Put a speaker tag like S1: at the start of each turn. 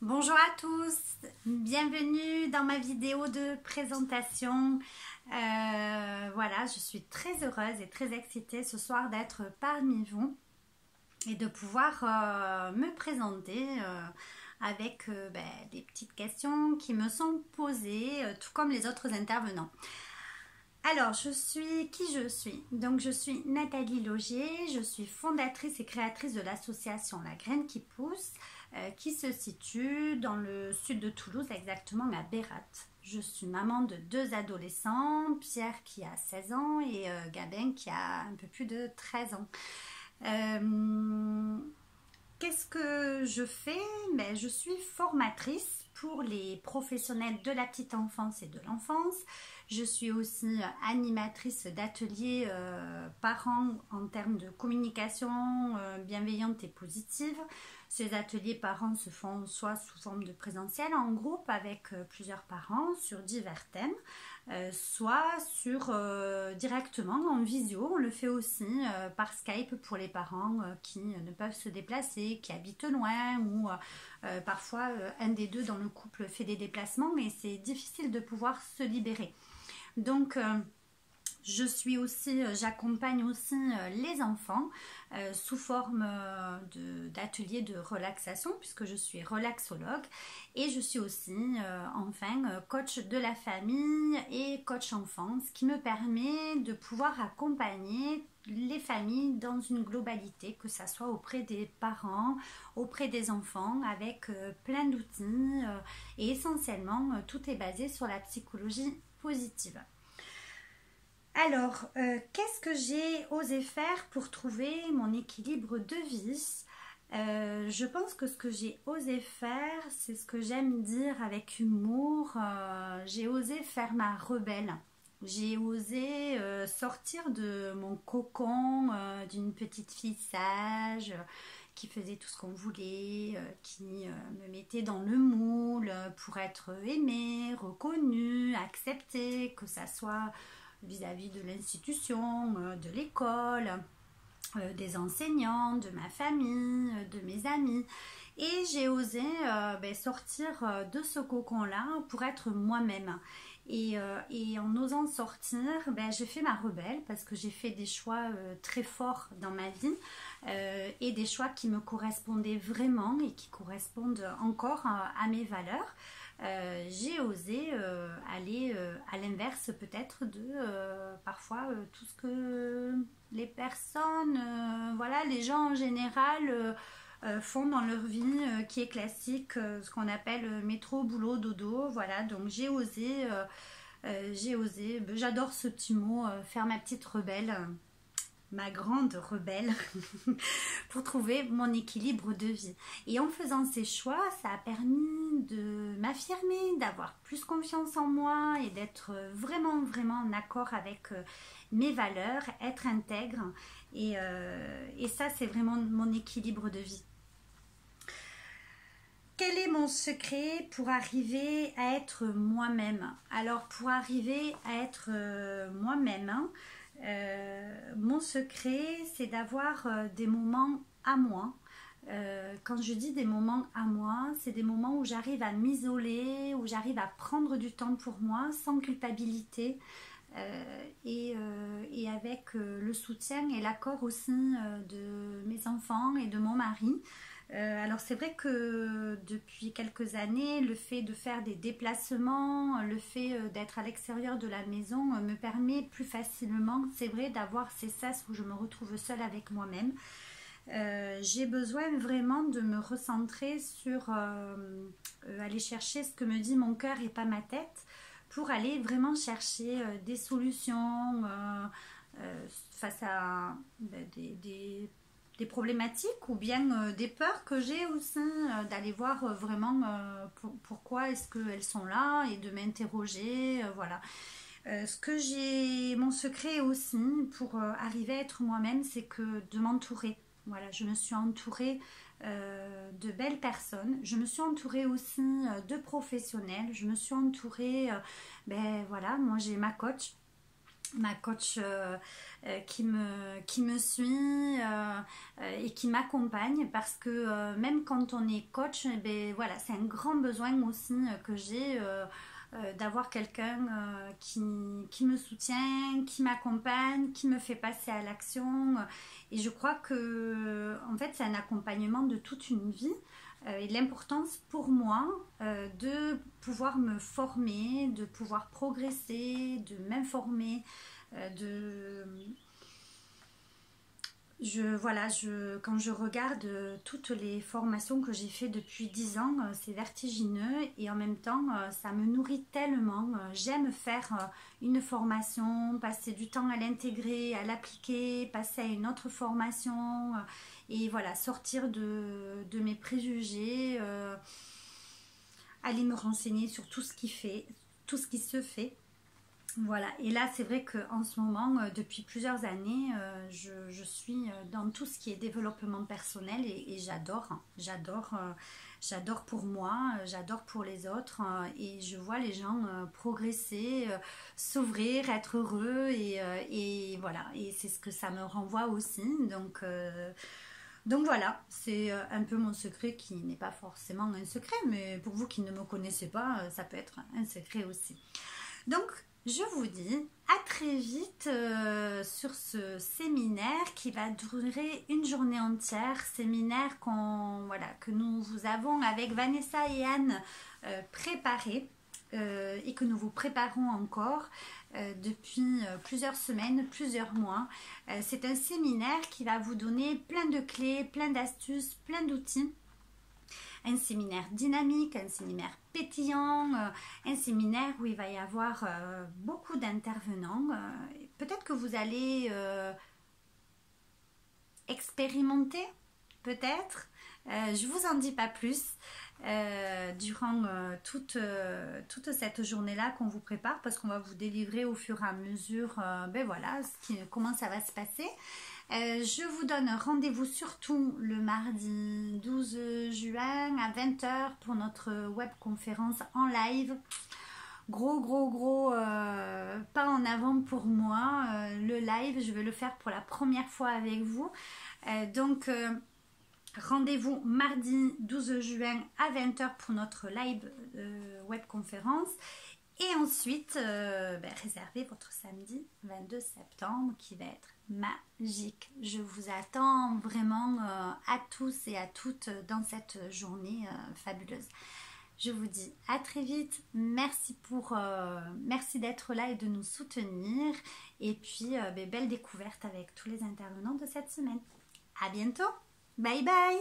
S1: Bonjour à tous, bienvenue dans ma vidéo de présentation. Voilà, je suis très heureuse et très excitée ce soir d'être parmi vous et de pouvoir me présenter avec des petites questions qui me sont posées, tout comme les autres intervenants. Alors, qui je suis? Donc, je suis Nathalie Logier, je suis fondatrice et créatrice de l'association La Graine qui pousse, qui se situe dans le sud de Toulouse, exactement à Bérat. Je suis maman de 2 adolescents, Pierre qui a 16 ans et Gabin qui a un peu plus de 13 ans. Qu'est-ce que je fais? Je suis formatrice pour les professionnels de la petite enfance et de l'enfance. Je suis aussi animatrice d'ateliers parents en termes de communication bienveillante et positive. Ces ateliers parents se font soit sous forme de présentiel en groupe avec plusieurs parents sur divers thèmes, soit directement en visio. On le fait aussi par Skype pour les parents qui ne peuvent se déplacer, qui habitent loin ou parfois un des deux dans le couple fait des déplacements et c'est difficile de pouvoir se libérer. Donc, j'accompagne aussi les enfants sous forme d'ateliers de relaxation puisque je suis relaxologue et je suis aussi coach de la famille et coach enfant, ce qui me permet de pouvoir accompagner les familles dans une globalité, que ce soit auprès des parents, auprès des enfants, avec plein d'outils et essentiellement tout est basé sur la psychologie positive. Alors, qu'est-ce que j'ai osé faire pour trouver mon équilibre de vie? Je pense que ce que j'ai osé faire, c'est ce que j'aime dire avec humour. J'ai osé faire ma rebelle. J'ai osé sortir de mon cocon d'une petite fille sage qui faisait tout ce qu'on voulait, qui me mettait dans le moule pour être aimée, reconnue, acceptée, que ça soit vis-à-vis de l'institution, de l'école, des enseignants, de ma famille, de mes amis. Et j'ai osé sortir de ce cocon-là pour être moi-même. Et en osant sortir, j'ai fait ma rebelle parce que j'ai fait des choix très forts dans ma vie et des choix qui me correspondaient vraiment et qui correspondent encore à mes valeurs. J'ai osé aller à l'inverse peut-être de parfois tout ce que les personnes, les gens en général font dans leur vie qui est classique, ce qu'on appelle métro, boulot, dodo. Voilà, donc j'ai osé, j'adore ce petit mot, faire ma petite rebelle. Ma grande rebelle pour trouver mon équilibre de vie. Et en faisant ces choix, ça a permis de m'affirmer, d'avoir plus confiance en moi et d'être vraiment en accord avec mes valeurs, être intègre. Et ça, c'est vraiment mon équilibre de vie. Quel est mon secret pour arriver à être moi-même? Alors, pour arriver à être moi-même, mon secret, c'est d'avoir des moments à moi. Quand je dis des moments à moi, c'est des moments où j'arrive à m'isoler, où j'arrive à prendre du temps pour moi sans culpabilité et avec le soutien et l'accord aussi de mes enfants et de mon mari. Alors c'est vrai que depuis quelques années, le fait de faire des déplacements, le fait d'être à l'extérieur de la maison me permet plus facilement, c'est vrai, d'avoir ces sas où je me retrouve seule avec moi-même. J'ai besoin vraiment de me recentrer sur aller chercher ce que me dit mon cœur et pas ma tête pour aller vraiment chercher des solutions face à des problématiques ou bien des peurs que j'ai aussi d'aller voir vraiment pourquoi est-ce qu'elles sont là et de m'interroger, voilà. Mon secret aussi pour arriver à être moi-même, c'est que de m'entourer. Voilà, je me suis entourée de belles personnes. Je me suis entourée aussi de professionnels. Je me suis entourée, moi j'ai ma coach ma coach qui me suit et qui m'accompagne, parce que même quand on est coach, eh ben, voilà, c'est un grand besoin aussi que j'ai d'avoir quelqu'un qui me soutient, qui m'accompagne, qui me fait passer à l'action. Et je crois que en fait c'est un accompagnement de toute une vie. Et l'importance pour moi de pouvoir me former, de pouvoir progresser, de m'informer, de quand je regarde toutes les formations que j'ai fait depuis 10 ans, c'est vertigineux, et en même temps, ça me nourrit tellement. J'aime faire une formation, passer du temps à l'intégrer, à l'appliquer, passer à une autre formation, et voilà, sortir de mes préjugés, aller me renseigner sur tout ce qui tout ce qui se fait. Voilà, et là c'est vrai qu'en ce moment, depuis plusieurs années, je suis dans tout ce qui est développement personnel, et j'adore, hein. J'adore pour moi, j'adore pour les autres, et je vois les gens progresser, s'ouvrir, être heureux, et voilà, et c'est ce que ça me renvoie aussi. Donc voilà, c'est un peu mon secret, qui n'est pas forcément un secret, mais pour vous qui ne me connaissez pas, ça peut être un secret aussi. Donc, je vous dis à très vite sur ce séminaire qui va durer une journée entière. Séminaire que nous vous avons avec Vanessa et Anne préparé, et que nous vous préparons encore depuis plusieurs semaines, plusieurs mois. C'est un séminaire qui va vous donner plein de clés, plein d'astuces, plein d'outils. Un séminaire dynamique, un séminaire pétillant, un séminaire où il va y avoir beaucoup d'intervenants. Peut-être que vous allez expérimenter, peut-être. Je vous en dis pas plus. Durant toute cette journée-là qu'on vous prépare, parce qu'on va vous délivrer au fur et à mesure voilà, comment ça va se passer. Je vous donne rendez-vous surtout le mardi 12 juin à 20h pour notre web conférence en live. Gros pas en avant pour moi. Le live, je vais le faire pour la première fois avec vous. Rendez-vous mardi 12 juin à 20h pour notre live web conférence. Et ensuite, réservez votre samedi 22 septembre qui va être magique. Je vous attends vraiment à tous et à toutes dans cette journée fabuleuse. Je vous dis à très vite. Merci d'être là et de nous soutenir. Et puis, belle découverte avec tous les intervenants de cette semaine. À bientôt. Bye bye.